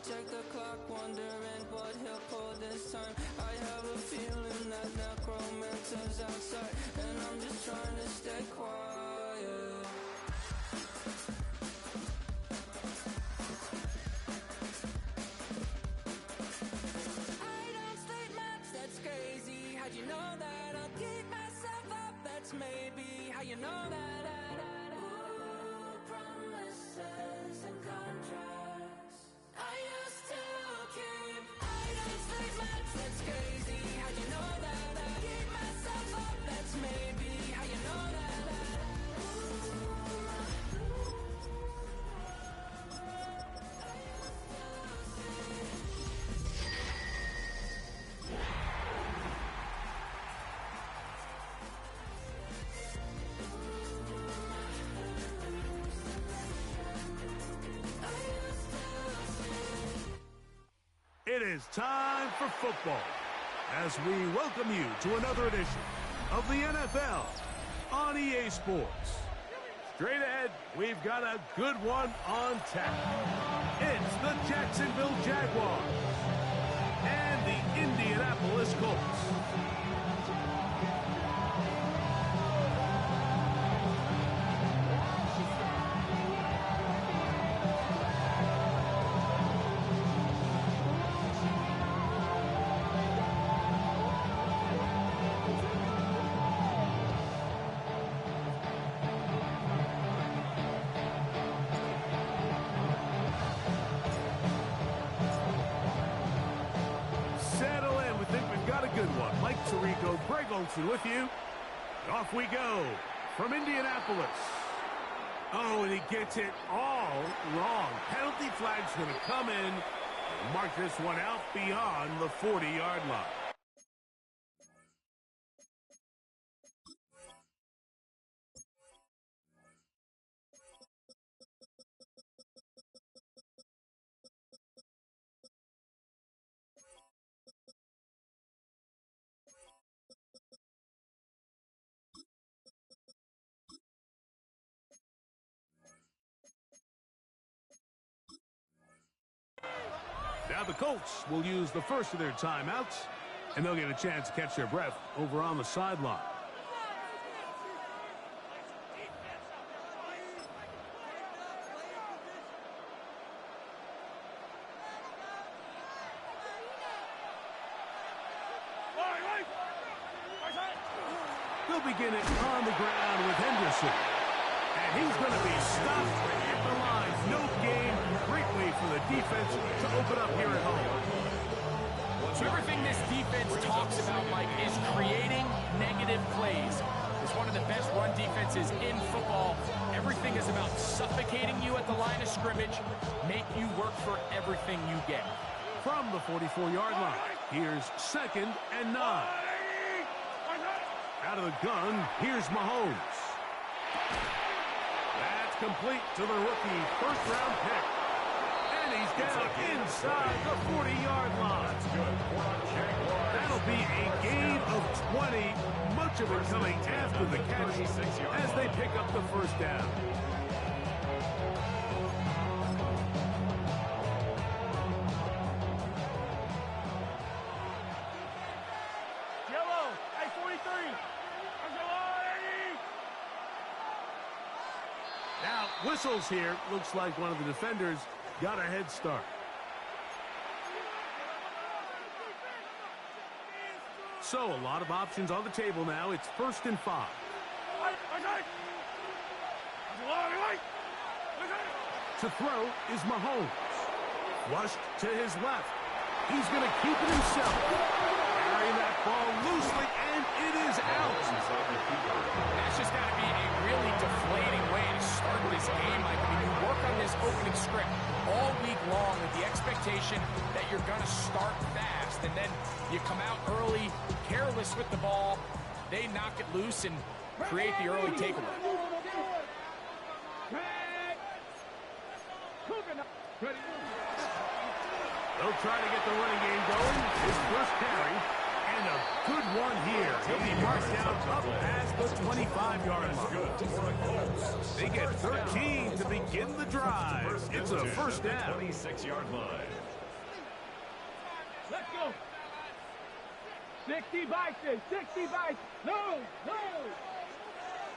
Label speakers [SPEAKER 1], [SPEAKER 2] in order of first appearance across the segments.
[SPEAKER 1] check the clock, wondering what he'll pull this time. I have a feeling that necromancer's outside, and I'm just trying to stay quiet. I don't sleep much, that's crazy. How'd you know that? I'll keep myself up, that's maybe how you know that. Ooh, promises and contracts I used to keep. I don't sleep much, that's crazy. How'd you know that? I keep myself up, that's maybe how you know that.
[SPEAKER 2] It is time for football as we welcome you to another edition of the NFL on EA Sports. Straight ahead, we've got a good one on tap. It's the Jacksonville Jaguars and the Indianapolis Colts. Greg Olsen with you. And off we go from Indianapolis. Oh, and he gets it all wrong. Penalty flag's going to come in and mark this one out beyond the 40-yard line. Now the Colts will use the first of their timeouts, and they'll get a chance to catch their breath over on the sideline. They'll begin it on the ground with Henderson. And he's going to be stopped at the line. No gain. Great way for the defense to open up here at home.
[SPEAKER 3] So everything this defense talks about, Mike, is creating negative plays. It's one of the best run defenses in football. Everything is about suffocating you at the line of scrimmage, make you work for everything you get.
[SPEAKER 2] From the 44-yard line, here's 2nd and 9. Out of the gun, here's Mahomes. That's complete to the rookie first-round pick. And he's down inside the 40-yard line. That'll be a gain of 20, much of it coming after the catch as they pick up the first down. Now, whistles here. Looks like one of the defenders got a head start. So, a lot of options on the table now. It's 1st and 5. To throw is Mahomes. Flushed to his left. He's going to keep it himself. Carrying that ball loosely, and it is out.
[SPEAKER 3] That's just got to be a really deflating way to start this game. Like, I mean, you work on this opening script all week long with the expectation that you're going to start fast, and then you come out early, careless with the ball. They knock it loose and create the early takeaway.
[SPEAKER 2] They'll try to get the running game going. His first carry, and a good one here. He'll be marked down up past the 25-yard line. They get 13 to begin the drive. It's a first down.
[SPEAKER 4] 26-yard line. 60 bites, 60 bites. No, no.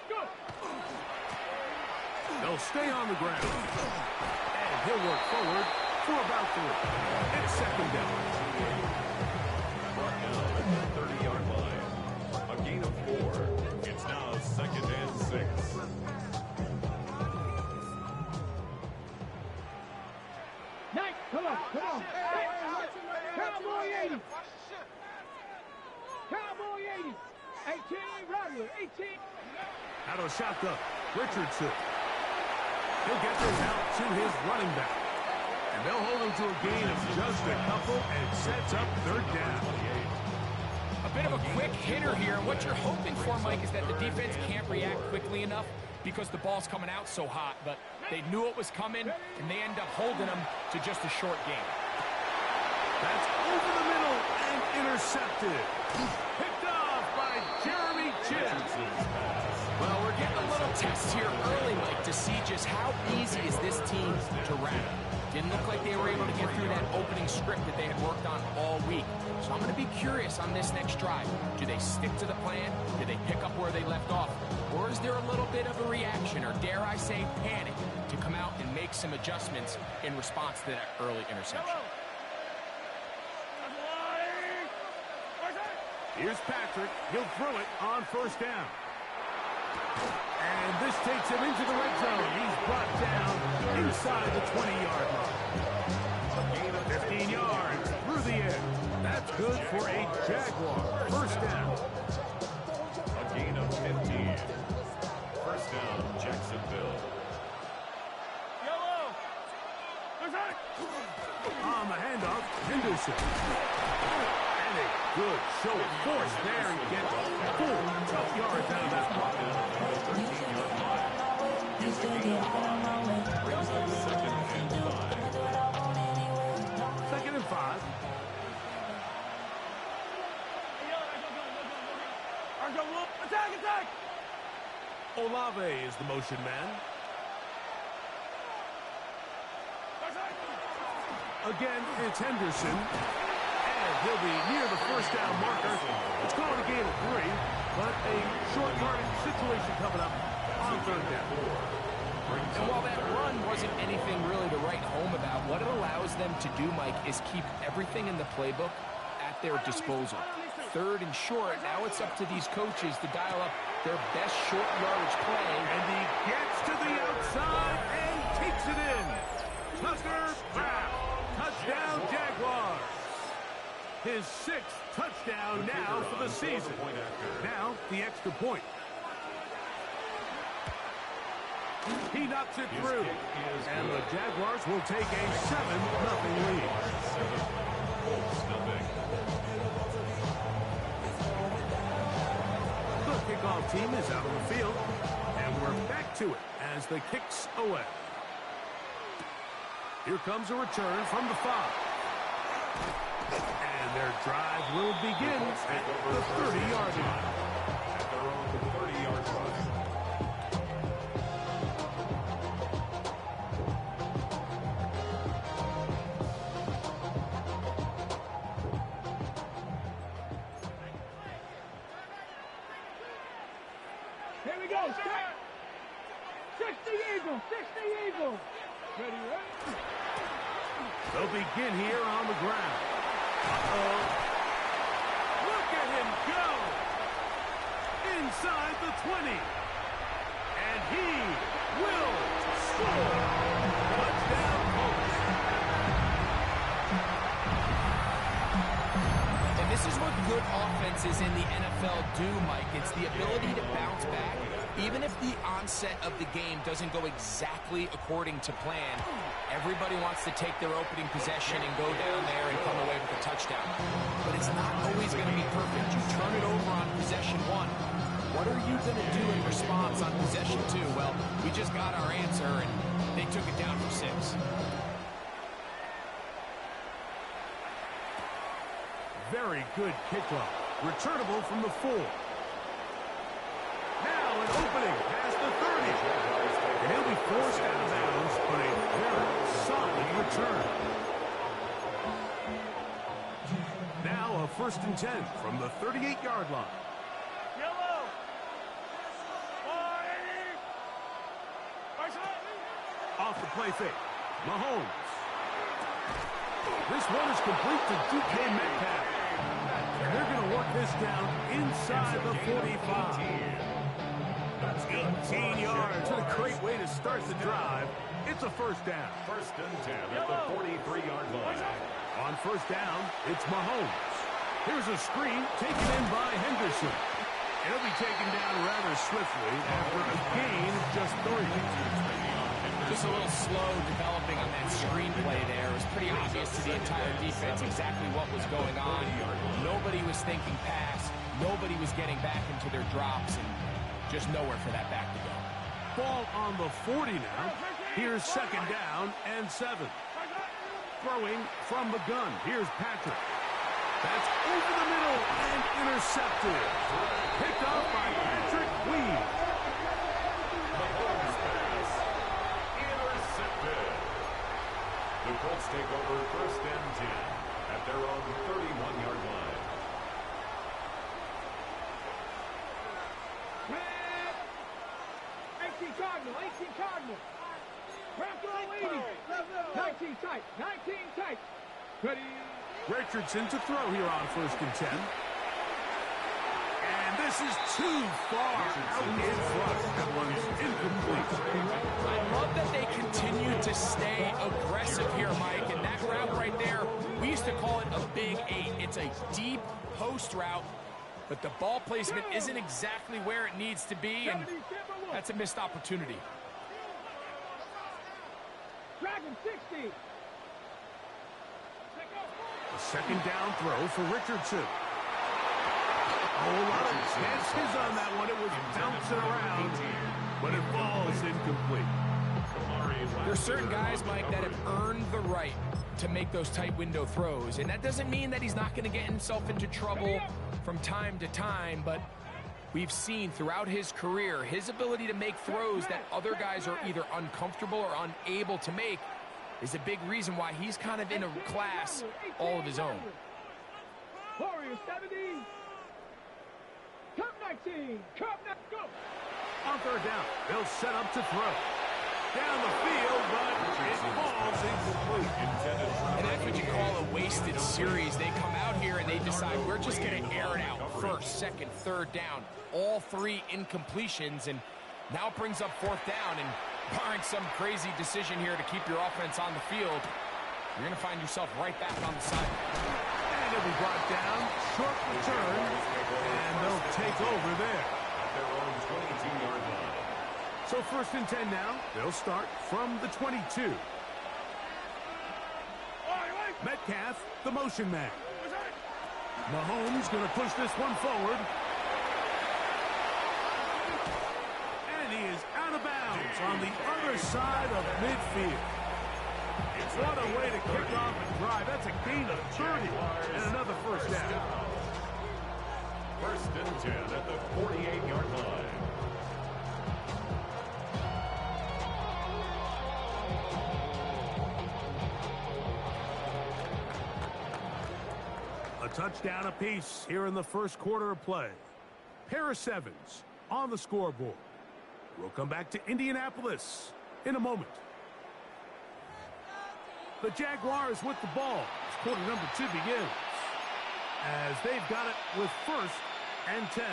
[SPEAKER 4] Good.
[SPEAKER 2] They'll stay on the ground. And he'll work forward for about 3. It's second down.
[SPEAKER 5] Brought down at the 30-yard line. A gain of 4. It's now 2nd and 6.
[SPEAKER 4] Nice. Come on. Hey, Cowboy 80. Cowboy 80. 18, Rodler, 18.
[SPEAKER 2] Out of the shotgun, Richardson. He'll get this out to his running back. And they'll hold him to a gain of just a couple and sets up 3rd down.
[SPEAKER 3] A bit of a quick hitter here. What you're hoping for, Mike, is that the defense can't react quickly enough because the ball's coming out so hot. But they knew it was coming, and they end up holding them to just a short gain.
[SPEAKER 2] That's over the middle and intercepted. Picked off by Jeremy Chinn.
[SPEAKER 3] Well, we're getting a little test here early, Mike, to see just how easy is this team to rattle. Didn't look like they were able to get through that opening script that they had worked on all week. So I'm going to be curious on this next drive. Do they stick to the plan? Do they pick up where they left off? Or is there a little bit of a reaction, or dare I say panic, to come out and make some adjustments in response to that early interception?
[SPEAKER 2] Here's Patrick. He'll throw it on 1st down. And this takes him into the red zone. He's brought down inside the 20-yard line. A gain of 15 yards through the air. That's good for a Jaguar. 1st down.
[SPEAKER 5] A gain of 15. 1st down, Jacksonville.
[SPEAKER 4] Yellow.
[SPEAKER 2] On the handoff, Henderson. And a good show of force there. He gets 4 tough yards out of that ball. Second and 5.
[SPEAKER 4] Attack!
[SPEAKER 2] Olave is the motion man. Again, it's Henderson. And he'll be near the 1st down marker. It's called a gain of 3, but a short yardage situation coming up on 3rd down.
[SPEAKER 3] And while that run wasn't anything really to write home about, what it allows them to do, Mike, is keep everything in the playbook at their disposal. 3rd and short, now it's up to these coaches to dial up their best short yardage play.
[SPEAKER 2] And he gets to the outside and takes it in. Tucker Kraft. Touchdown, Jaguars. His 6th touchdown now for the season. Now, the extra point. He knocks it through. And the Jaguars will take a 7-0 lead. The kickoff team is out on the field. And we're back to it as the kick's away. Here comes a return from the 5. And their drive will begin at the 30-yard line.
[SPEAKER 5] At their own 30-yard line.
[SPEAKER 4] Here we go. 60 Eagles. 60 Eagles. Ready, right?
[SPEAKER 2] They'll begin here on the ground. Uh-oh. Look at him go. Inside the 20. And he will score. Touchdown, Colts.
[SPEAKER 3] And this is what good offenses in the NFL do, Mike. It's the ability to bounce back, even if the onset of the game doesn't go exactly according to plan. Everybody wants to take their opening possession and go down there and come away with a touchdown. But it's not always going to be perfect. You turn it over on possession 1. What are you going to do in response on possession 2? Well, we just got our answer, and they took it down for 6.
[SPEAKER 2] Very good kickoff. Returnable from the 4. Now an opening past the 30. And he'll be forced out of bounds, but a very solid return. Now a first and 10 from the 38-yard line.
[SPEAKER 4] Yellow.
[SPEAKER 2] Off the play fake, Mahomes. This one is complete to DK Metcalf. And they're going to work this down inside the 45. 18 yards. What a great way to start the drive. It's a first down.
[SPEAKER 5] First and 10 at the 43-yard line.
[SPEAKER 2] On first down, it's Mahomes. Here's a screen taken in by Henderson. He'll be taken down rather swiftly after a gain of just 3.
[SPEAKER 3] Just a little slow developing on that screenplay there. It was pretty obvious to the entire defense exactly what was going on. Nobody was thinking pass. Nobody was getting back into their drops, and just nowhere for that back to go.
[SPEAKER 2] Ball on the 40 now. Here's second down and 7. Throwing from the gun. Here's Patrick. That's over the middle and intercepted. Picked up by Patrick Weed.
[SPEAKER 5] The Colts take over first and 10 at their own 31-yard line.
[SPEAKER 4] 18 Cardinal, 18 Cardinal. Rock 80. 19 tight, 19 tight. Ready.
[SPEAKER 2] Richardson to throw here on first and 10. And this is too far out in front. That one's incomplete.
[SPEAKER 3] I love that they continue to stay aggressive here, Mike. And that route right there, we used to call it a big 8. It's a deep post route, but the ball placement isn't exactly where it needs to be, and that's a missed opportunity.
[SPEAKER 4] Dragon 60.
[SPEAKER 2] A second down throw for Richardson. A whole lot of chances on that one. It was bouncing around, but it falls incomplete.
[SPEAKER 3] There's certain guys, Mike, that have earned the right to make those tight window throws, and that doesn't mean that he's not going to get himself into trouble from time to time, but we've seen throughout his career his ability to make throws that other guys are either uncomfortable or unable to make is a big reason why he's kind of in a class all of his own.
[SPEAKER 4] Warriors 70. Cup 19. Cup 19. Go.
[SPEAKER 2] On third down, they'll set up to throw. Down the field, but it falls incomplete.
[SPEAKER 3] And that's what you call a wasted series. They come out here and they decide we're just going to air it out. First, second, third down. All 3 incompletions, and now it brings up fourth down. And barring some crazy decision here to keep your offense on the field, you're going to find yourself right back on the side.
[SPEAKER 2] And it'll be brought down. Short return, and they'll take over there.
[SPEAKER 5] At their own 22-yard line.
[SPEAKER 2] So first and 10 now. They'll start from the 22. Metcalf, the motion man. Mahomes going to push this one forward. And he is out of bounds on the other side of midfield. What a way to kick off a drive. That's a gain of 30 and another first down.
[SPEAKER 5] First and 10 at the 48-yard line.
[SPEAKER 2] A touchdown apiece here in the first quarter of play. Pair of 7s on the scoreboard. We'll come back to Indianapolis in a moment. The Jaguars with the ball as quarter number 2 begins. As they've got it with first and 10.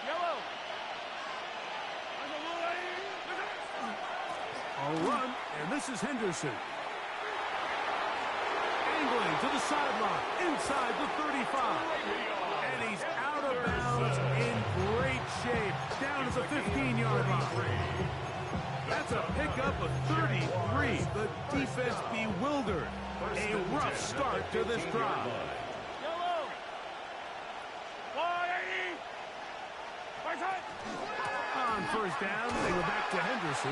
[SPEAKER 4] Yellow.
[SPEAKER 2] A run, and this is Henderson. Angling to the sideline, inside the 35. And he's out of bounds in great shape, down to the 15-yard line. That's a pickup of 33. The defense bewildered. A rough start to this drive.
[SPEAKER 4] Yellow. 180.
[SPEAKER 2] On first down, they go back to Henderson.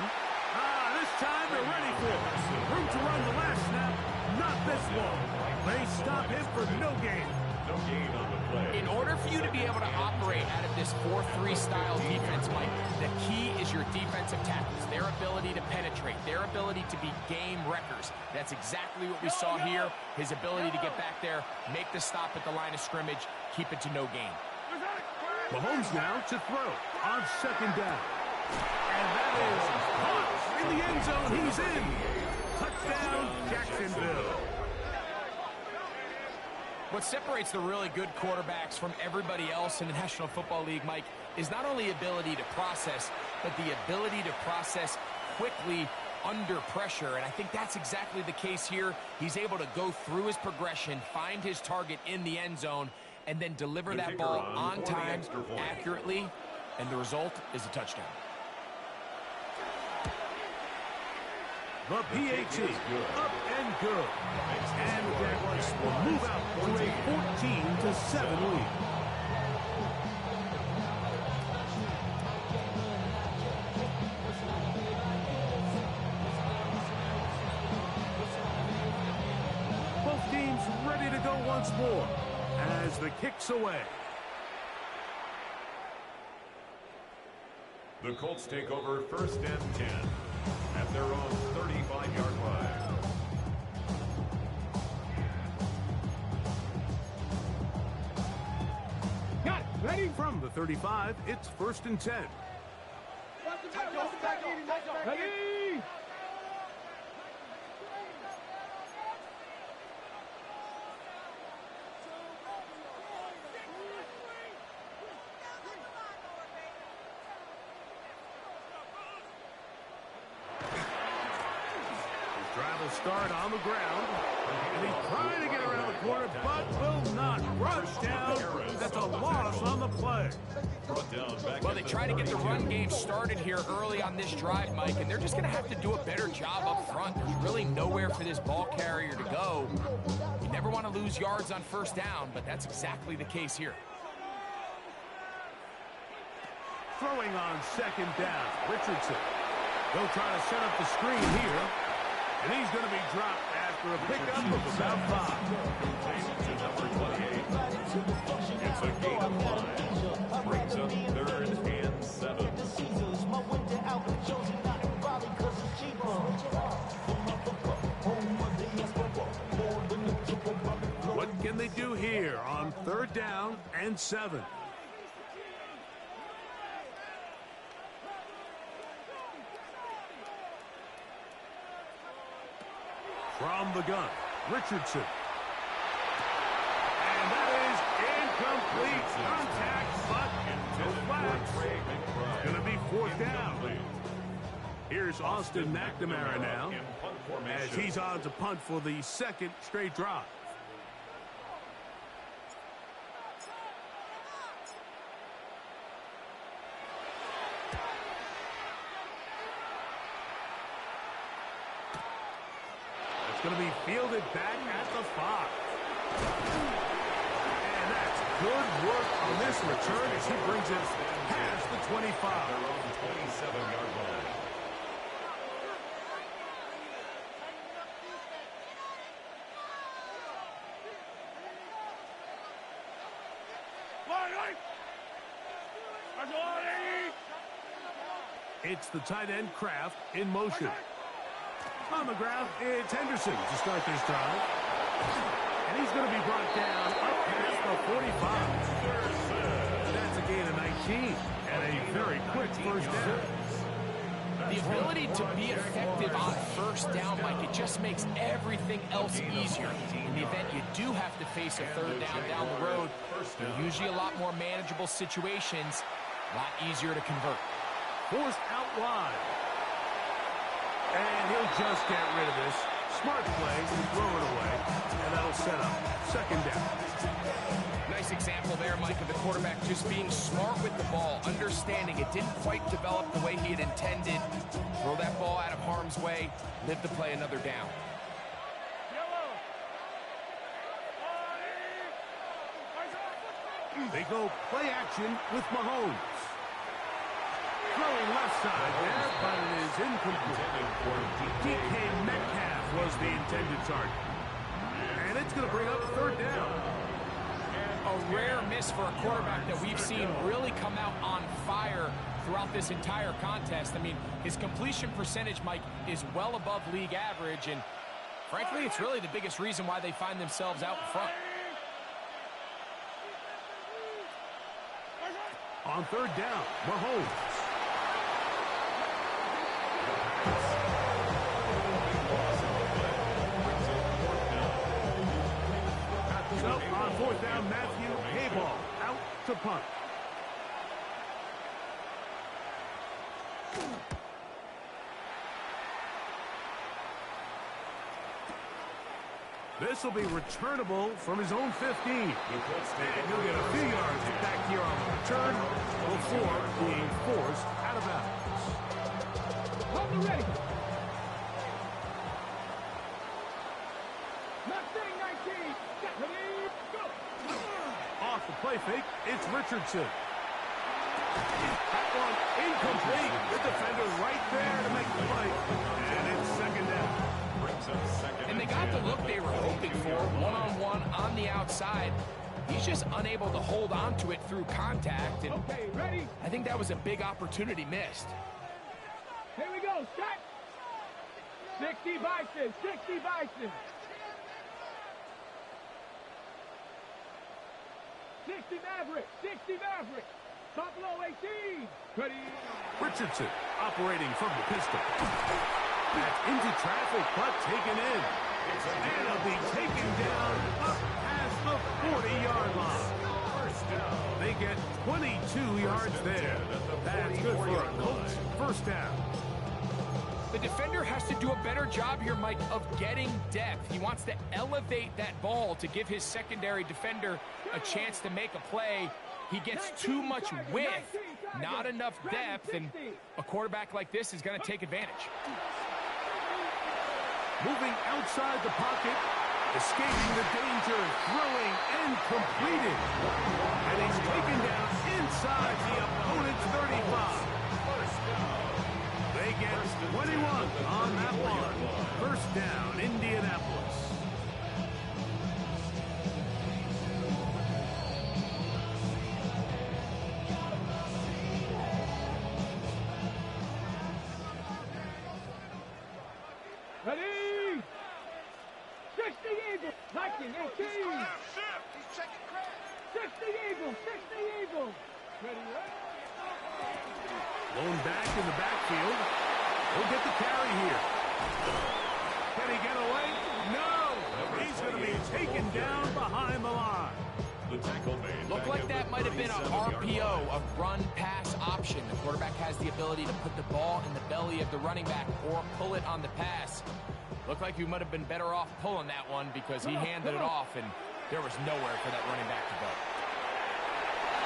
[SPEAKER 2] This time they're ready for it. Room to run the last snap. Not this one. They stop him for no gain.
[SPEAKER 5] No gain on the play.
[SPEAKER 3] In order for you to be able to operate out of this 4-3 style defense, Mike, the key is your defensive tackles. Their ability to penetrate, their ability to be game wreckers. That's exactly what we saw here. His ability to get back there, make the stop at the line of scrimmage, keep it to no gain.
[SPEAKER 2] Mahomes now to throw on second down. And that is caught in the end zone. He's in. Touchdown, Jacksonville.
[SPEAKER 3] What separates the really good quarterbacks from everybody else in the National Football League, Mike, is not only ability to process, but the ability to process quickly under pressure. And I think that's exactly the case here. He's able to go through his progression, find his target in the end zone, and then deliver that ball on time, accurately, and the result is a touchdown.
[SPEAKER 2] The PAT, up and good. And the Jaguars will move out to a 14-7 lead. Both teams ready to go once more as the kick's away.
[SPEAKER 5] The Colts take over 1st and 10 at their own 35-yard line.
[SPEAKER 2] Got it. Ready from the 35, it's 1st and 10.
[SPEAKER 4] Ready!
[SPEAKER 2] Drive will start on the ground. And he's trying to get around the corner, but will not. Rush down. That's a loss on the play.
[SPEAKER 3] Well, they try to get the run game started here early on this drive, Mike, and they're just going to have to do a better job up front. There's really nowhere for this ball carrier to go. You never want to lose yards on 1st down, but that's exactly the case here.
[SPEAKER 2] Throwing on 2nd down, Richardson. They'll try to set up the screen here. And he's going to be dropped after a pickup of about 5.
[SPEAKER 5] To number 28. It's a gain of 5. Brings up 3rd and 7.
[SPEAKER 2] What can they do here on 3rd down and 7? From the gun, Richardson. And that is incomplete. Contact, but no flags. Going to be 4th down. Here's Austin McNamara now, as he's on to punt for the 2nd straight drive. Going to be fielded back at the 5. And that's good work on this return as he brings it past the 25.
[SPEAKER 5] 27-yard line.
[SPEAKER 2] It's the tight end Kraft in motion. On the ground, it's Henderson to start this drive. And he's going to be brought down up past the 45. That's a gain of 19 and a very quick 1st down.
[SPEAKER 3] The ability to be effective on 1st down, Mike, it just makes everything else easier. In the event you do have to face a 3rd down the road, they're usually a lot more manageable situations, a lot easier to convert.
[SPEAKER 2] Forced out wide. And he'll just get rid of this. Smart play, throw it away, and that'll set up 2nd down.
[SPEAKER 3] Nice example there, Mike, of the quarterback just being smart with the ball, understanding it didn't quite develop the way he had intended. Throw that ball out of harm's way, live to play another down.
[SPEAKER 2] They go play action with Mahomes. Throwing left side there, but it is incomplete. DK Metcalf was the intended target. And it's going to bring up 3rd down.
[SPEAKER 3] A rare miss for a quarterback that we've seen really come out on fire throughout this entire contest. I mean, his completion percentage, Mike, is well above league average, and frankly, it's really the biggest reason why they find themselves out in front.
[SPEAKER 2] On third down, Mahomes. So on fourth down, Matthew Hayball out to punt. This will be returnable from his own 15. And he'll get a few yards back here on the return before being forced out of bounds.
[SPEAKER 4] Hold the ready. Mustang 19. Get ready. Go.
[SPEAKER 2] Off the play fake, it's Richardson. That one incomplete. The defender right there to make the play. And it's second down.
[SPEAKER 3] And they got the look they were hoping for, one-on-one on the outside. He's just unable to hold on to it through contact, and
[SPEAKER 4] Okay, ready?
[SPEAKER 3] I think that was a big opportunity missed.
[SPEAKER 4] Here we go. Set. 60 Bison. 60 Bison. 60 Maverick. 60 Maverick. Buffalo 18. Ready?
[SPEAKER 2] Richardson operating from the pistol. That's into traffic, but taken in. And it'll be taken down up past the 40-yard line. They get 22 yards there. That's good for a Colts first down.
[SPEAKER 3] The defender has to do a better job here, Mike, of getting depth. He wants to elevate that ball to give his secondary defender a chance to make a play. He gets too much width, not enough depth, and a quarterback like this is going to take advantage.
[SPEAKER 2] Moving outside the pocket, escaping the danger, throwing and completed. And he's taken down inside the opponent's 35. They get 21 on that one. First down, Indianapolis.
[SPEAKER 4] Ready? 60 Eagles. 19, 18. 60 Eagles. 60 Eagles. Ready, ready?
[SPEAKER 2] Lone back in the backfield. He'll get the carry here. Can he get away? No! He's going to be taken down behind the line.
[SPEAKER 5] The tackle made.
[SPEAKER 3] Looked like that might have been a RPO, a run-pass option. The quarterback has the ability to put the ball in the belly of the running back or pull it on the pass. Looked like he might have been better off pulling that one because he handed it off, and there was nowhere for that running back to go.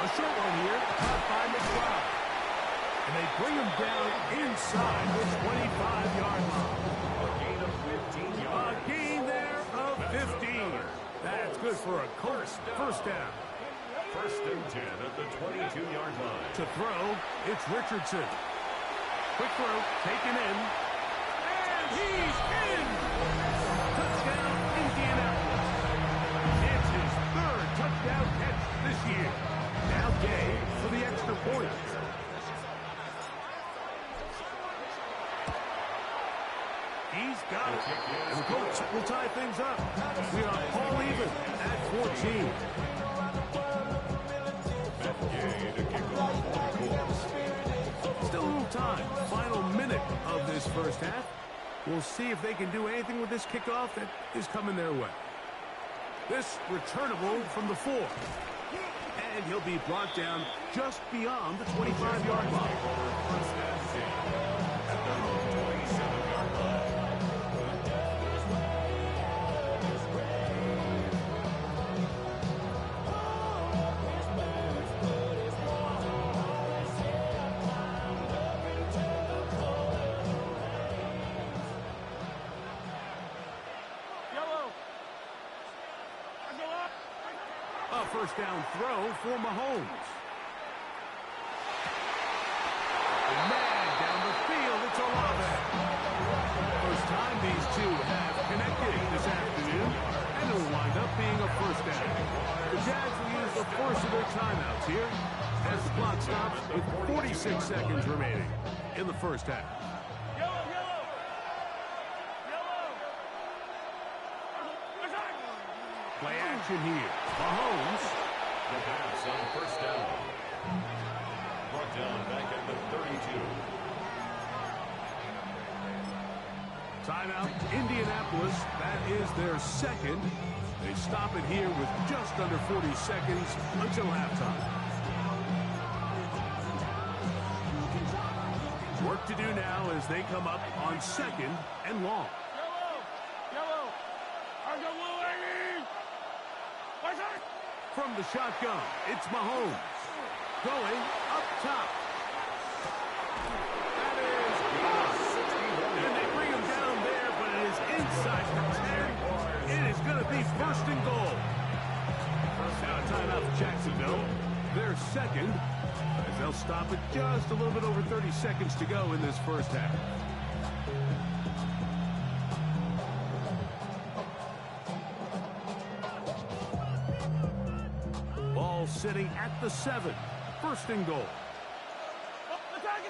[SPEAKER 2] A short one here, caught by McLeod. And they bring him down inside the 25-yard line.
[SPEAKER 5] A gain of 15 yards.
[SPEAKER 2] A gain there of 15. That's good for a Colts first down.
[SPEAKER 5] First and 10 at the 22-yard line.
[SPEAKER 2] To throw, it's Richardson. Quick throw, taken in. And he's in! Touchdown, Indianapolis. It's his third touchdown catch this year. Now Gay for the extra point. He's got it. And the Colts will tie things up. We are all even at 14. Still a little time. Final minute of this first half. We'll see if they can do anything with this kickoff that is coming their way. This returnable from the 4. And he'll be brought down just beyond the 25-yard line. First down throw for Mahomes. Man down the field, it's Olave. First time these two have connected this afternoon, and it'll wind up being a first down. The Jags will use the first of their timeouts here As the clock stops with 46 seconds remaining in the first half. Play action here. Mahomes.
[SPEAKER 5] The pass on first down. Brought down back at the 32.
[SPEAKER 2] Timeout, Indianapolis. That is their second. They stop it here with just under 40 seconds until halftime. Work to do now as they come up on second and long. From the shotgun, it's Mahomes. Going up top. That is close. And they bring him down there, but it is inside the 10. It is going to be first and goal. Now a timeout for Jacksonville. Their second, as they'll stop it just a little bit over 30 seconds to go in this first half. Ball sitting at the 7. First and goal.
[SPEAKER 4] Attack!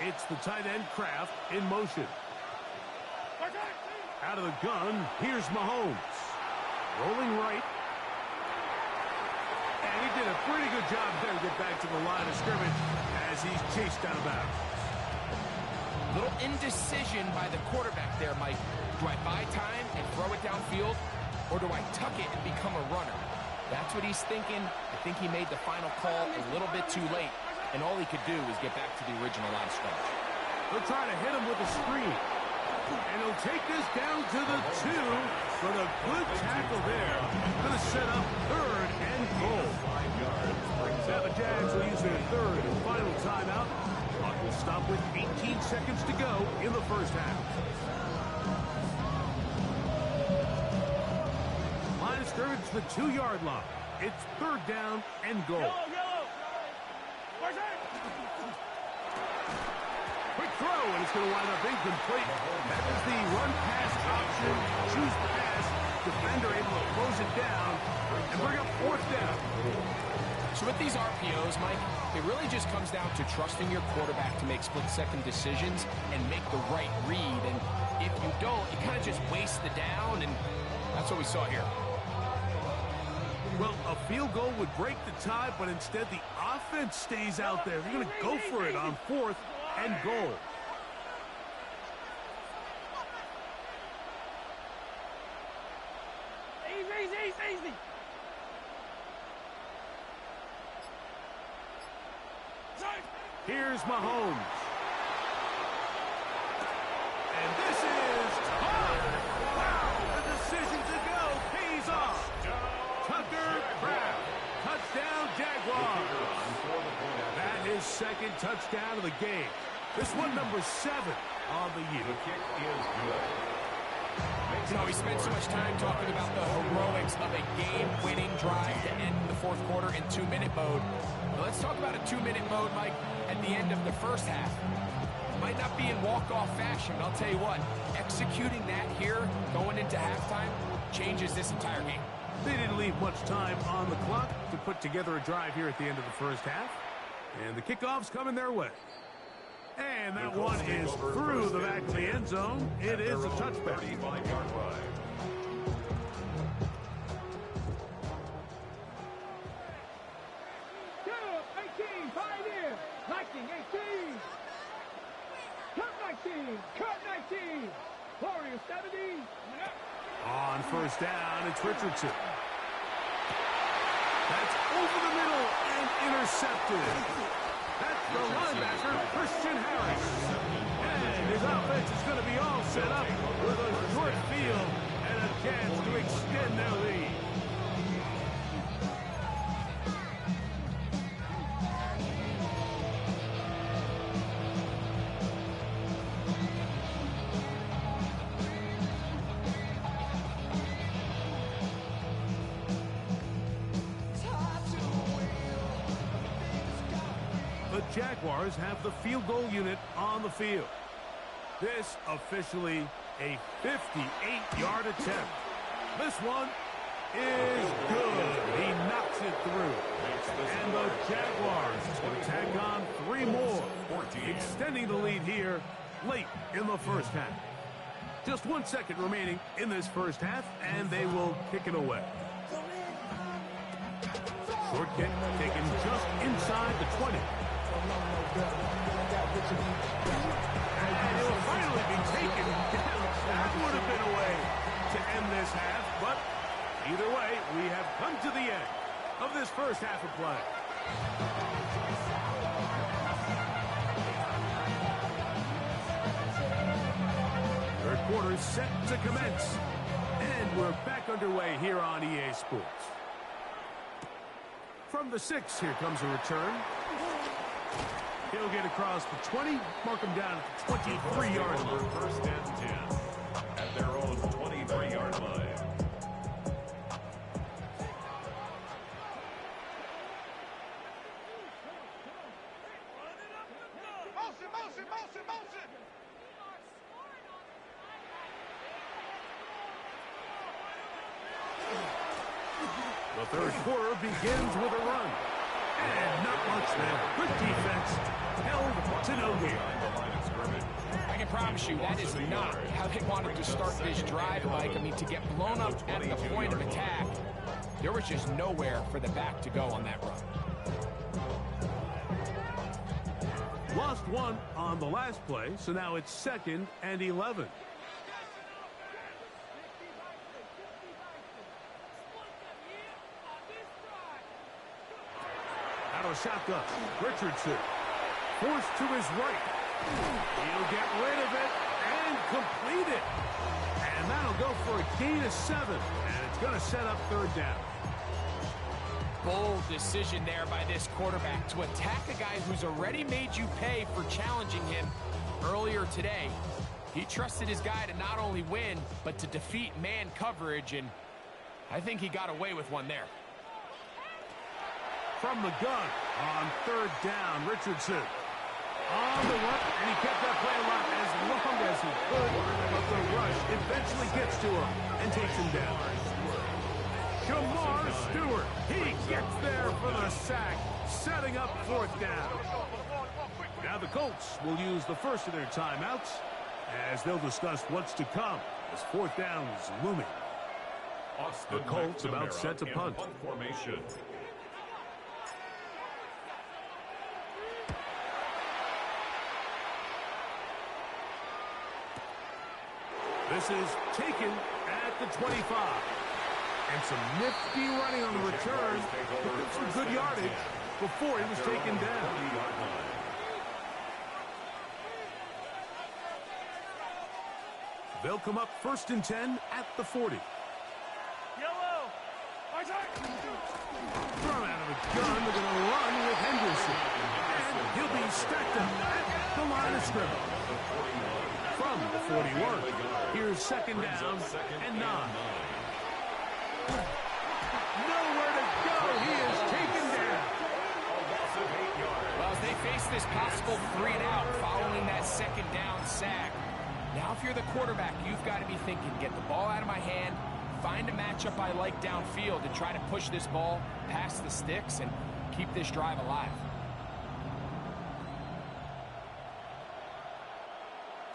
[SPEAKER 2] It's the tight end Kraft in motion. Out of the gun, here's Mahomes. Rolling right. And he did a pretty good job there to get back to the line of scrimmage as he's chased out of bounds.
[SPEAKER 3] Little indecision by the quarterback there, Mike. Do I buy time and throw it downfield, or do I tuck it and become a runner? That's what he's thinking. I think he made the final call a little bit too late, and all he could do was get back to the original line of scrimmage.
[SPEAKER 2] They'll try to hit him with a screen. And he'll take this down to the 2, but a good tackle there. Going to set up third and goal. Now the Jags will use their third and final timeout. Clock will stop with 18 seconds to go in the first half. Line of scrimmage to the 2-yard line. It's third down and goal. Quick throw, and it's going to wind up incomplete. That is the run-pass option. Choose pass. Defender able to close it down and bring up fourth down.
[SPEAKER 3] So with these RPOs, Mike, it really just comes down to trusting your quarterback to make split-second decisions and make the right read. And if you don't, you kind of just waste the down, and that's what we saw here.
[SPEAKER 2] Well, a field goal would break the tie, but instead the offense stays out there. They're going to go for it on fourth and goal.
[SPEAKER 4] Easy.
[SPEAKER 2] Here's Mahomes. And this is tough. Wow, the decision to go pays off. Tucker Kraft. Touchdown, Jaguars. That is second touchdown of the game. This one number 7 on the year.
[SPEAKER 5] The kick is good.
[SPEAKER 3] You know, we spent so much time talking about the heroics of a game-winning drive to end the fourth quarter in 2-minute mode. But let's talk about a 2-minute mode, Mike, at the end of the first half. Might not be in walk-off fashion, but I'll tell you what, executing that here, going into halftime, changes this entire game.
[SPEAKER 2] They didn't leave much time on the clock to put together a drive here at the end of the first half. And the kickoff's coming their way. And that one is through the back of the end zone. It is a touchback.
[SPEAKER 5] 35-yard line.
[SPEAKER 4] Cut 19. Warriors 70.
[SPEAKER 2] On first down, it's Richardson. That's over the middle and intercepted. That's the linebacker, Christian Harris. And his offense is going to be all set up with a short field and a chance to extend their lead. The Jaguars have the field goal unit on the field. This officially a 58-yard attempt. This one is good. He knocks it through. And the Jaguars will tack on 3 more, extending the lead here late in the first half. Just 1 second remaining in this first half, and they will kick it away. Short kick taken just inside the 20. And it will finally be taken down. That would have been a way to end this half, but either way, we have come to the end of this first half of play. Third quarter is set to commence, and we're back underway here on EA Sports. From the 6, here comes a return. He'll get across the 20, mark him down at the 23-yard line.
[SPEAKER 5] First and 10 at their own 23-yard line.
[SPEAKER 2] The third quarter begins with a run. And not much there. Good defense. Held to no gain.
[SPEAKER 3] I can promise you that is not how they wanted to start this drive, Mike. I mean, to get blown up at the point of attack, there was just nowhere for the back to go on that run.
[SPEAKER 2] Lost 1 on the last play, so now it's 2nd and 11. Out of shotgun, Richardson forced to his right. He'll get rid of it and complete it. And that'll go for a gain of 7, and it's going to set up 3rd down.
[SPEAKER 3] Bold decision there by this quarterback to attack a guy who's already made you pay for challenging him earlier today. He trusted his guy to not only win, but to defeat man coverage, and I think he got away with one there.
[SPEAKER 2] From the gun on 3rd down, Richardson on the run, and he kept that play alive as long as he could, but the rush eventually gets to him and takes him down. Jamar Stewart, he gets there for the sack, setting up 4th down. Now the Colts will use the first of their timeouts as they'll discuss what's to come as 4th down is looming. The Colts about set to punt.
[SPEAKER 5] Formation.
[SPEAKER 2] This is taken at the 25. And some nifty running on the return. Picked up some good yardage before he was taken down. They'll come up 1st and 10 at the 40.
[SPEAKER 4] Yellow!
[SPEAKER 2] Thrown out of the gun, they're going to run with Henderson. And he'll be stacked up at the line of scrimmage. From the 41, here's 2nd down and 9. Nowhere to go. He is taken down.
[SPEAKER 3] Well, as they face this possible 3-and-out following that 2nd down sack, now if you're the quarterback, you've got to be thinking, get the ball out of my hand, find a matchup I like downfield, and try to push this ball past the sticks and keep this drive alive.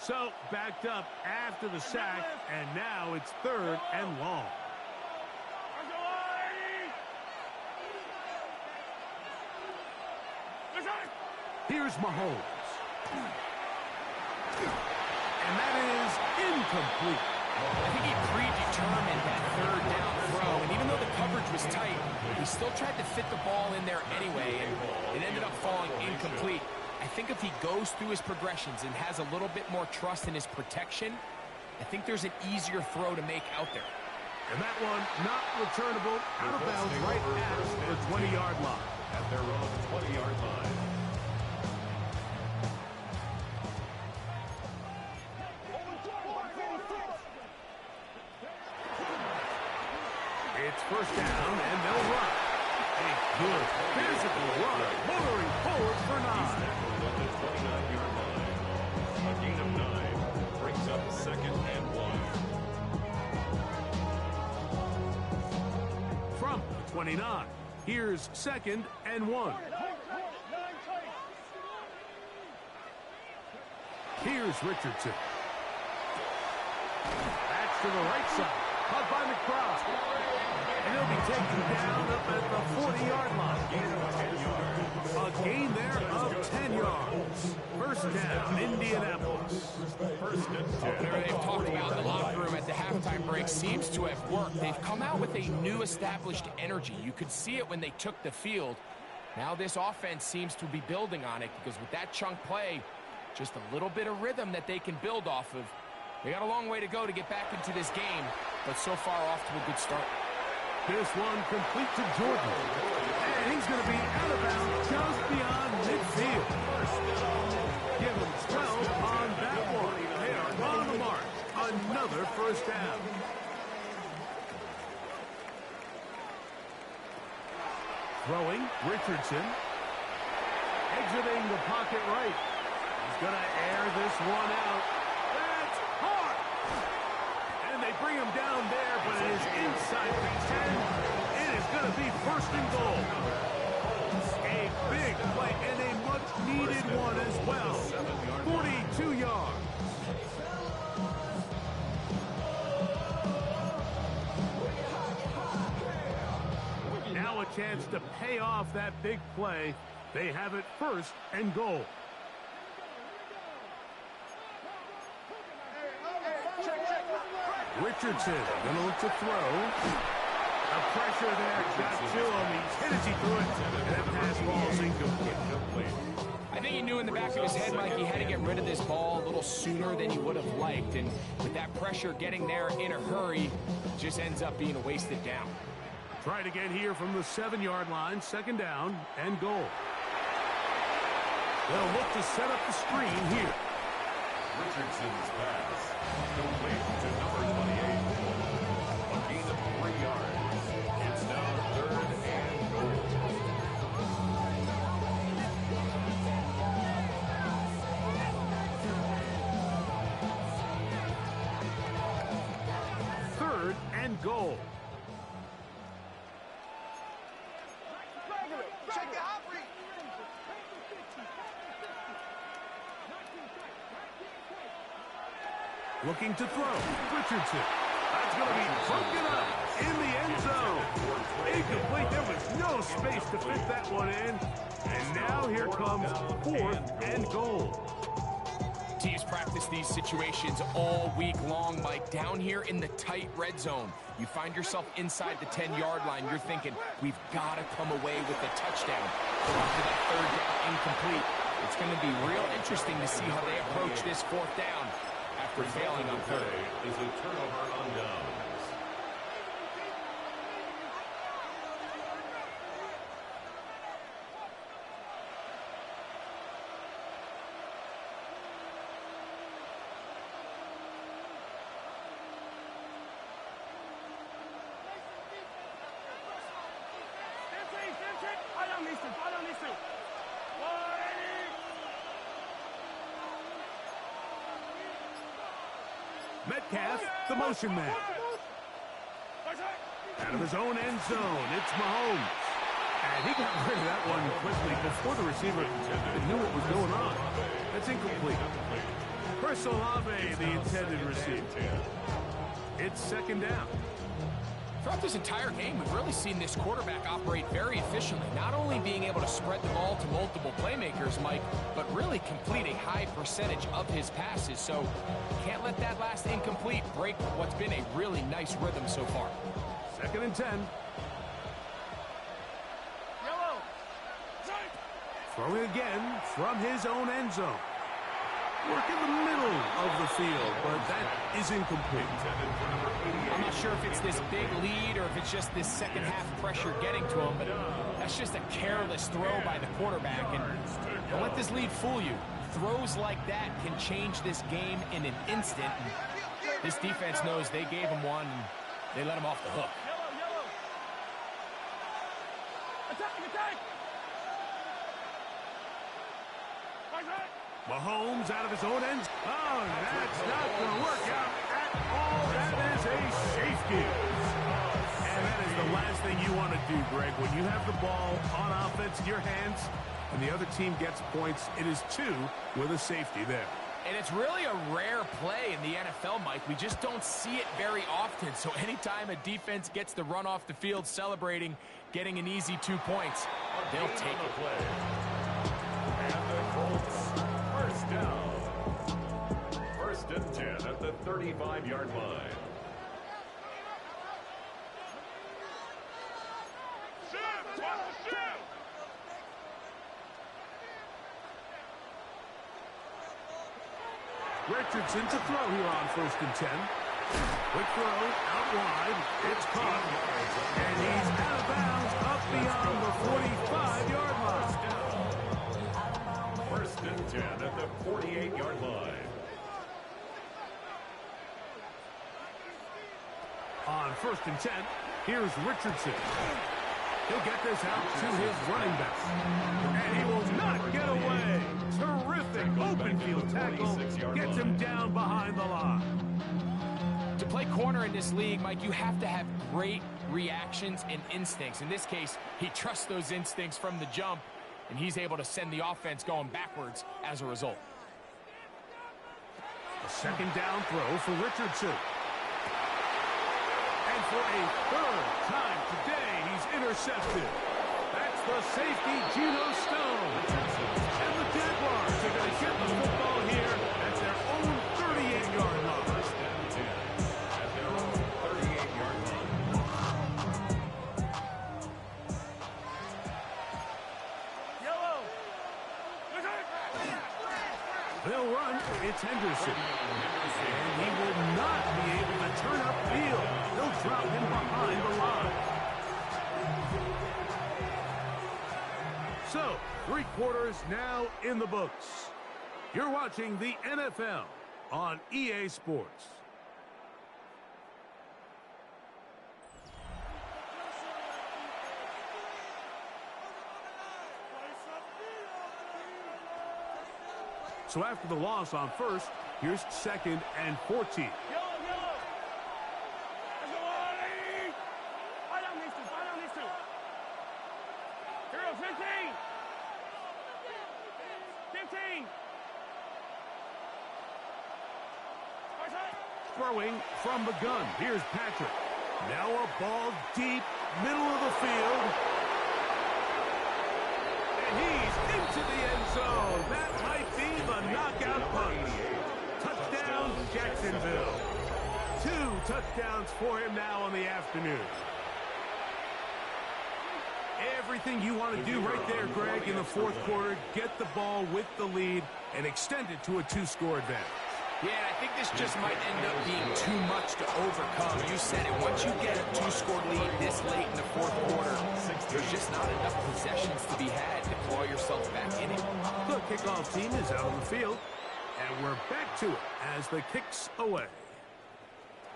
[SPEAKER 2] So, backed up after the sack, and now it's 3rd and long. Here's Mahomes. And that is incomplete.
[SPEAKER 3] I think he predetermined that 3rd down throw, and even though the coverage was tight, he still tried to fit the ball in there anyway, and it ended up falling incomplete. I think if he goes through his progressions and has a little bit more trust in his protection, I think there's an easier throw to make out there.
[SPEAKER 2] And that one not returnable, out of bounds right at the 20-yard line.
[SPEAKER 5] At their own 20-yard line.
[SPEAKER 2] It's 1st down, and they'll run. A good physical run, motoring forward for 9.
[SPEAKER 5] At the 29-yard line. A gain of 9 brings up 2nd and 1.
[SPEAKER 2] 29. Here's 2nd and 1. Here's Richardson. That's to the right side. Caught by McBride. And he'll be taken down up at the 40-yard line. A gain there of 10 yards. First down, Indianapolis.
[SPEAKER 5] First and 10.
[SPEAKER 3] Whatever they've talked about in the locker room at the halftime break seems to have worked. They've come out with a new established energy. You could see it when they took the field. Now this offense seems to be building on it because with that chunk play, just a little bit of rhythm that they can build off of. They got a long way to go to get back into this game, but so far off to a good start.
[SPEAKER 2] This one complete to Jordan. And he's going to be out of bounds just beyond midfield. Give him 12 on that one. They are on the mark. Another first down. Throwing, Richardson. Exiting the pocket right. He's going to air this one out. That's hard. And they bring him down there, but it is inside the 10. It is going to be first and goal. A big play and a much-needed one as well. 42 yards. Now a chance to pay off that big play. They have it first and goal. Richardson going to look to throw. A pressure there, got to him. He's hit as he threw it, and that pass ball's incomplete.
[SPEAKER 3] I think he knew in the back of his head, Mike, he had to get rid of this ball a little sooner than he would have liked. And with that pressure getting there in a hurry, just ends up being a wasted down.
[SPEAKER 2] Try to get here from the 7-yard line, second down and goal. They'll look to set up the screen here.
[SPEAKER 5] Richardson's pass complete to number 28. A gain of 3 yards. It's now 3rd and goal.
[SPEAKER 2] Third and goal. Looking to throw. Richardson. That's going to be broken up in the end zone. Incomplete. There was no space to fit that one in. And now here comes 4th and goal.
[SPEAKER 3] Teams practice these situations all week long, Mike. Down here in the tight red zone, you find yourself inside the 10-yard line. You're thinking, we've got to come away with a touchdown. Go after that 3rd down incomplete. It's going to be real interesting to see how they approach this 4th down after failing on 3rd.
[SPEAKER 5] Is a turnover on downs.
[SPEAKER 2] Metcalf, the motion man. Out of his own end zone, it's Mahomes. And he got rid of that one quickly before the receiver knew what was going on. That's incomplete. Chris Olave, the intended receiver. It's second down.
[SPEAKER 3] Throughout this entire game, we've really seen this quarterback operate very efficiently, not only being able to spread the ball to multiple playmakers, Mike, but really complete a high percentage of his passes. So can't let that last incomplete break what's been a really nice rhythm so far.
[SPEAKER 2] Second and 10. Throwing again from his own end zone. Work in the middle of the field, but that is incomplete.
[SPEAKER 3] I'm not sure if it's this big lead or if it's just this second half pressure getting to him, but that's just a careless throw by the quarterback. And don't let this lead fool you. Throws like that can change this game in an instant. And this defense knows they gave him one, and they let him off the hook.
[SPEAKER 2] Mahomes out of his own end. Oh, that's not going to work out at all. That is a safety. And And that is the last thing you want to do, Greg. When you have the ball on offense in your hands and the other team gets points, it is 2 with a safety there.
[SPEAKER 3] And it's really a rare play in the NFL, Mike. We just don't see it very often. So anytime a defense gets the run off the field celebrating, getting an easy 2 points, they'll take it.
[SPEAKER 5] Play. And the Colts, first down. 1st and 10 at the 35-yard line.
[SPEAKER 2] Richardson to throw here on 1st and 10. Quick throw out wide. It's caught. And he's out of bounds up beyond the 45-yard line.
[SPEAKER 5] 1st and 10 at the 48-yard line.
[SPEAKER 2] On 1st and 10, here's Richardson. He'll get this out to his running back. And he will not get away. Terrific open field tackle. Gets him down behind the line.
[SPEAKER 3] To play corner in this league, Mike, you have to have great reactions and instincts. In this case, he trusts those instincts from the jump, and he's able to send the offense going backwards as a result.
[SPEAKER 2] A 2nd down throw for Richardson. And for a 3rd time today, he's intercepted. That's the safety, Geno Stone. And the Jaguars are going to get the football here at their own 38-yard line.
[SPEAKER 5] 1st and 10 at their own 38-yard line.
[SPEAKER 2] They'll run. It's Henderson. And he will not be able to turn upfield. They'll drop him behind the line. So, 3 quarters now in the books. You're watching the NFL on EA Sports. So after the loss on 1st, here's 2nd and 14. Throwing from the gun. Here's Patrick. Now a ball deep, middle of the field. And he's into the end zone. That might be the knockout punch. Touchdown, Jacksonville. 2 touchdowns for him now on the afternoon. Everything you want to do right there, Greg, in the 4th quarter, get the ball with the lead and extend it to a 2-score advantage.
[SPEAKER 3] Yeah, and I think this just might end up being too much to overcome. You said it. Once you get a 2-score lead this late in the 4th quarter, there's just not enough possessions to be had to claw yourself back in it.
[SPEAKER 2] The kickoff team is out on the field, and we're back to it as the kick's away.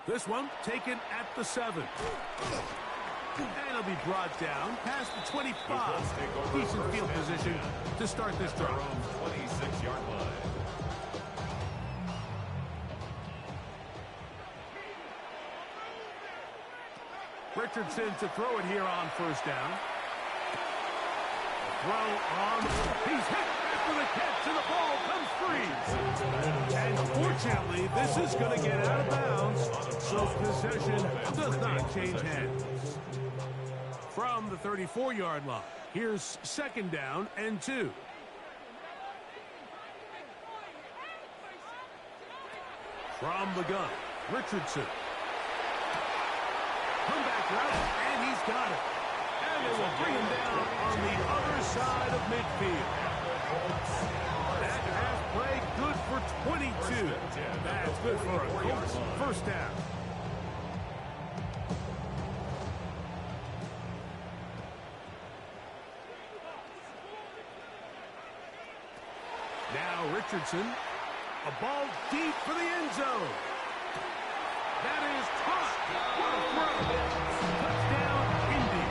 [SPEAKER 2] This one taken at the 7. And it'll be brought down past the 25. Decent field position to start this drive.
[SPEAKER 5] 26-yard line.
[SPEAKER 2] Richardson to throw it here on 1st down. Throw on. He's hit after the catch, and the ball comes free. And fortunately, this is going to get out of bounds, so possession does not change hands. From the 34-yard line, here's 2nd down and 2. From the gun, Richardson. Comeback route, and he's got it. And they will bring him down on the other side of midfield. That half play good for 22. That's good for a Colts 1st down. Now Richardson, a ball deep for the end zone. That is caught. What a throw. Touchdown, Indy.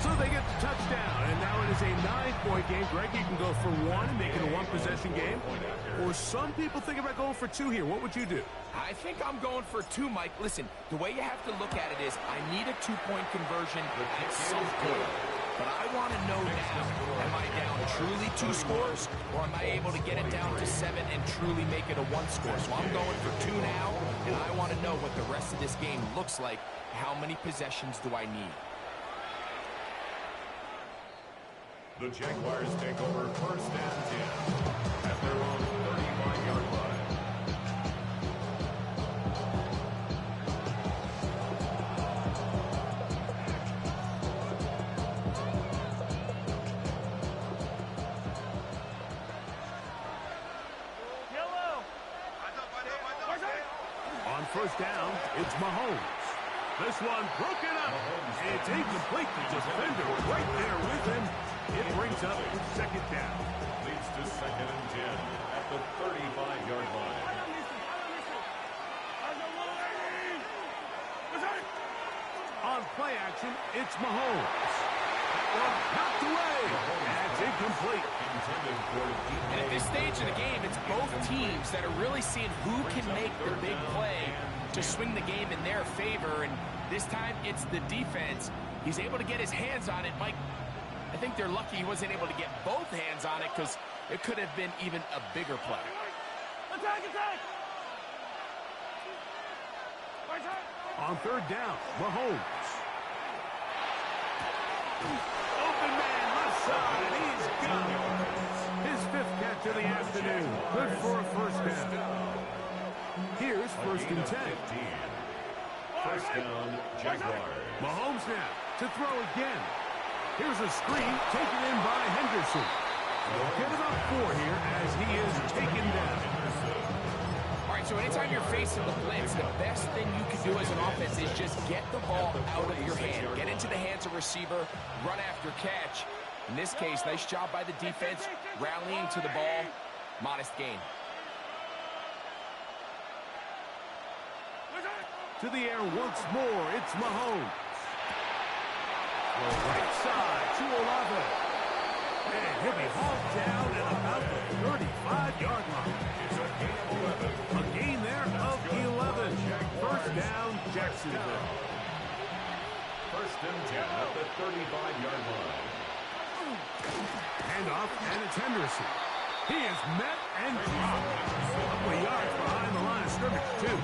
[SPEAKER 2] So they get the touchdown, and now it is a 9-point game, Greg. You can go for one and make it a one-possession game. Or some people think about going for two here. What would you do?
[SPEAKER 3] I think I'm going for two, Mike. Listen, the way you have to look at it is I need a two-point conversion at some point. But I want to know now, am I down truly 2 scores, or am I able to get it down to 7 and truly make it a 1 score? So I'm going for 2 now, and I want to know what the rest of this game looks like. How many possessions do I need?
[SPEAKER 5] The Jaguars take over first and 10 at their own 35-yard line.
[SPEAKER 2] On first down, it's Mahomes. This one broken up. It's incomplete. The defender right there with him. It brings up second down.
[SPEAKER 5] Leads to second and 10 at the 35-yard line.
[SPEAKER 2] On play action, it's Mahomes. That one knocked away. That's incomplete.
[SPEAKER 5] Intended for a deep
[SPEAKER 3] And at this stage of the game, it's both teams that are really seeing who can make the big play to swing the game in their favor. And this time, it's the defense. He's able to get his hands on it. Mike, I think they're lucky he wasn't able to get both hands on it because it could have been even a bigger play.
[SPEAKER 4] Attack, attack!
[SPEAKER 2] On third down, Mahomes. Open man, left side. He's got it. His 5th catch of the afternoon. Good for a first down. Here's first and 10.
[SPEAKER 5] First down, Jaguars.
[SPEAKER 2] Mahomes now to throw again. Here's a screen taken in by Henderson. They'll get about 4 here as he is taken down.
[SPEAKER 3] All right, so anytime you're facing the blitz, the best thing you can do as an offense is just get the ball out of your hand. Get into the hands of receiver, run after catch. In this case, nice job by the defense, rallying to the ball. Modest gain.
[SPEAKER 2] To the air once more, it's Mahomes. Right side to Olave. And he'll be hauled down at about the 35-yard line.
[SPEAKER 5] It's a gain of 11.
[SPEAKER 2] A gain there of 11. First down, Jacksonville.
[SPEAKER 5] First and 10 at the 35-yard line.
[SPEAKER 2] Handoff, and it's Henderson. He is met and dropped. A couple of yards behind the line of scrimmage, too.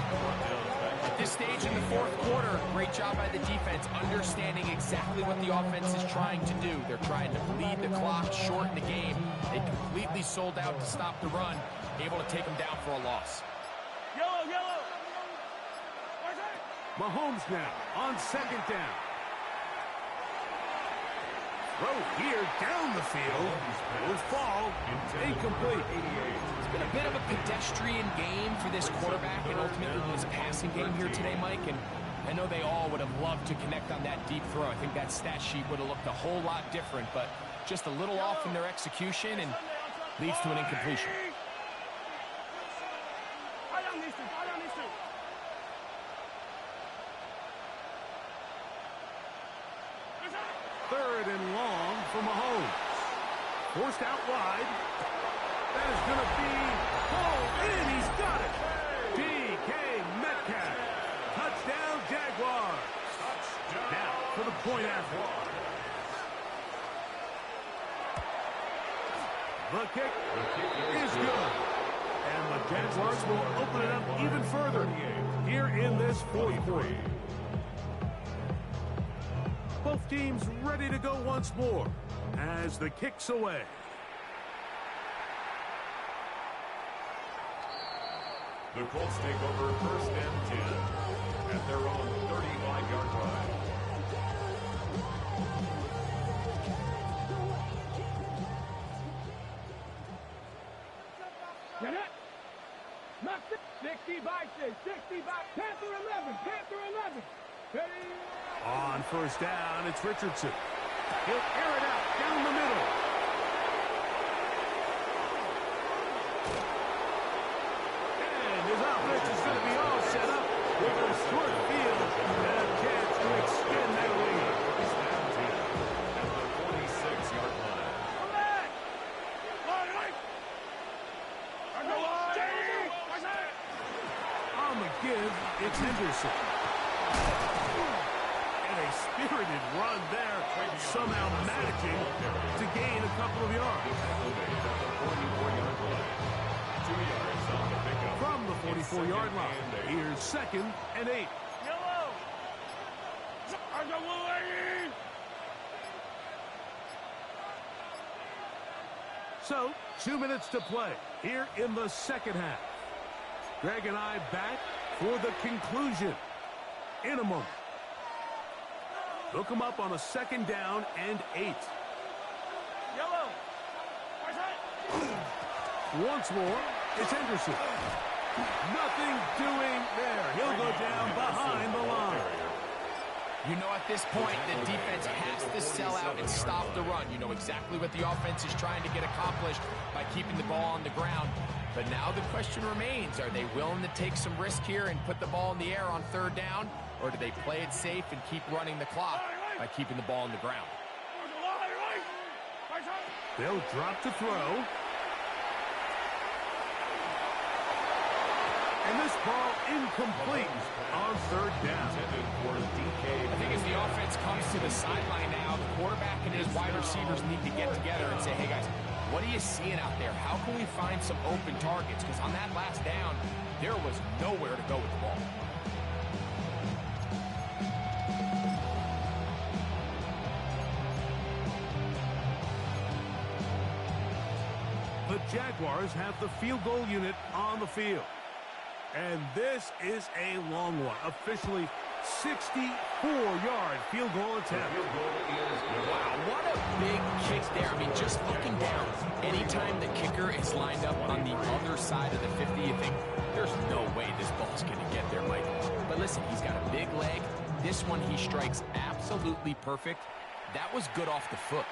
[SPEAKER 3] At this stage in the 4th quarter, great job by the defense, understanding exactly what the offense is trying to do. They're trying to bleed the clock, shorten the game. They completely sold out to stop the run, able to take them down for a loss.
[SPEAKER 4] Yellow, yellow!
[SPEAKER 2] Mahomes now on second down. Throw here down the field. Will fall. Incomplete.
[SPEAKER 3] It's been a bit of a pedestrian game for this quarterback and ultimately his passing game here today, Mike. And I know they all would have loved to connect on that deep throw. I think that stat sheet would have looked a whole lot different, but just a little off in their execution and leads to an incompletion.
[SPEAKER 2] Third and long for Mahomes. Forced out wide. That is going to be hauled in. He's got it. DK Metcalf. Touchdown, Jaguars. Now for the point after. The kick is good. And the Jaguars will open it up even further here in this 4th quarter. Both teams ready to go once more as the kick's away.
[SPEAKER 5] The Colts take over first and 10 at their own 35-yard line.
[SPEAKER 4] Get it? Knock it. 60 by 6, 60 by Panther 11, Panther 11. Ready?
[SPEAKER 2] On first down, it's Richardson. He'll air it out down the middle. And his offense is going to be all set up with a short field and a chance to extend that lead.
[SPEAKER 5] At the 46-yard line.
[SPEAKER 2] Henderson. And a spirited run there, somehow managing to gain a couple of yards. From the 44-yard line, here's 2nd and 8. So, 2 minutes to play here in the second half. Greg and I back for the conclusion in a moment. Hook them up on a 2nd down and 8. Once more, it's Henderson. Nothing doing there. He'll go down behind the line.
[SPEAKER 3] You know, at this point, the defense has to sell out and stop the run. You know exactly what the offense is trying to get accomplished by keeping the ball on the ground. But now the question remains, are they willing to take some risk here and put the ball in the air on 3rd down? Or do they play it safe and keep running the clock by keeping the ball on the ground?
[SPEAKER 2] They'll drop to throw. And this ball incomplete on 3rd down.
[SPEAKER 3] I think as the offense comes to the sideline now, the quarterback and his wide receivers need to get together and say, hey guys, what are you seeing out there? How can we find some open targets? Because on that last down, there was nowhere to go with the ball.
[SPEAKER 2] The Jaguars have the field goal unit on the field. And this is a long one. Officially 64-yard field goal attempt.
[SPEAKER 3] Wow, what a big kick there. I mean, just looking down, anytime the kicker is lined up on the other side of the 50, you think, there's no way this ball's going to get there, Mike. But listen, he's got a big leg. This one he strikes absolutely perfect. That was good off the foot.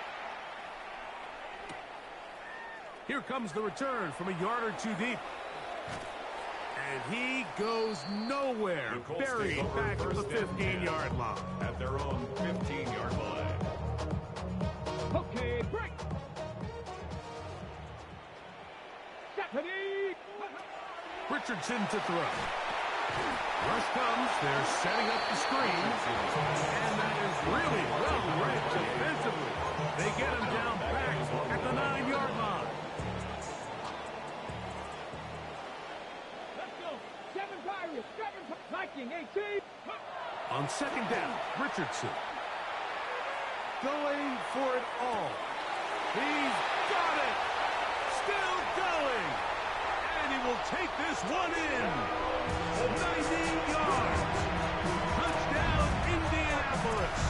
[SPEAKER 2] Here comes the return from a yard or two deep. And he goes nowhere, buried back at the 15-yard line.
[SPEAKER 5] At their own 15-yard line.
[SPEAKER 4] Okay, break. Stephanie.
[SPEAKER 2] Richardson to throw. Rush comes. They're setting up the screen. And that is really well read defensively. They get him down back at the 9-yard line. On 2nd down, Richardson. Going for it all. He's got it. Still going. And he will take this one in. 90 yards. Touchdown, Indianapolis.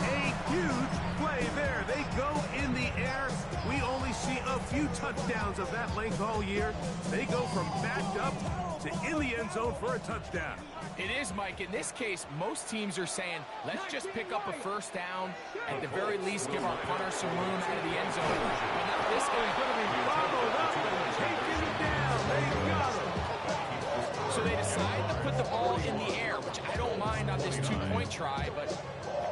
[SPEAKER 2] A huge play there. They go in the air. We only see a few touchdowns of that length all year. They go from backed up to in the end zone for a touchdown.
[SPEAKER 3] It is, Mike. In this case, most teams are saying, let's just pick up a 1st down. At the very least, give our punter some room out of the end zone. But now this one is going to be
[SPEAKER 2] followed up and taken down. They got him.
[SPEAKER 3] So they decide to put the ball in the air, which I don't mind on this 2-point try, but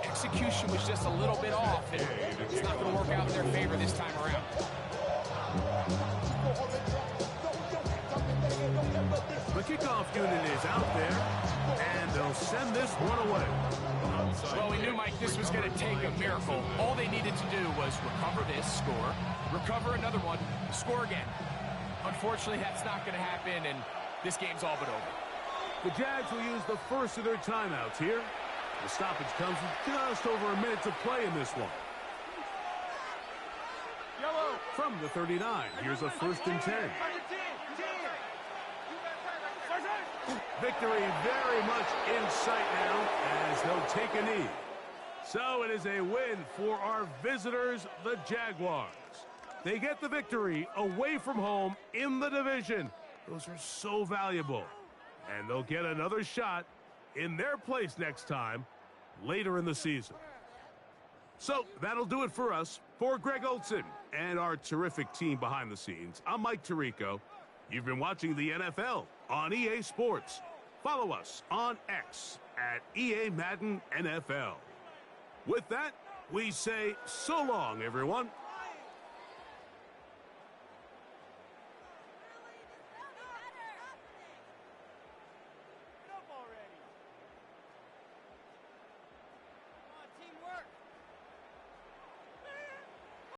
[SPEAKER 3] execution was just a little bit off, and it's not going to work out in their favor this time around.
[SPEAKER 2] The kickoff unit is out there, and they'll send this one away.
[SPEAKER 3] Well, we knew, Mike, this was going to take a miracle. All they needed to do was recover this, score, recover another one, score again. Unfortunately, that's not going to happen, and this game's all but over.
[SPEAKER 2] The Jags will use the first of their timeouts here. The stoppage comes with just over a minute to play in this one. From the 39, here's a 1st and 10. Victory very much in sight now as they'll take a knee. So it is a win for our visitors, the Jaguars. They get the victory away from home in the division. Those are so valuable. And they'll get another shot in their place next time later in the season. So that'll do it for us. For Greg Olsen and our terrific team behind the scenes, I'm Mike Tirico. You've been watching the NFL on EA Sports. Follow us on X at EA Madden NFL. With that, we say so long, everyone.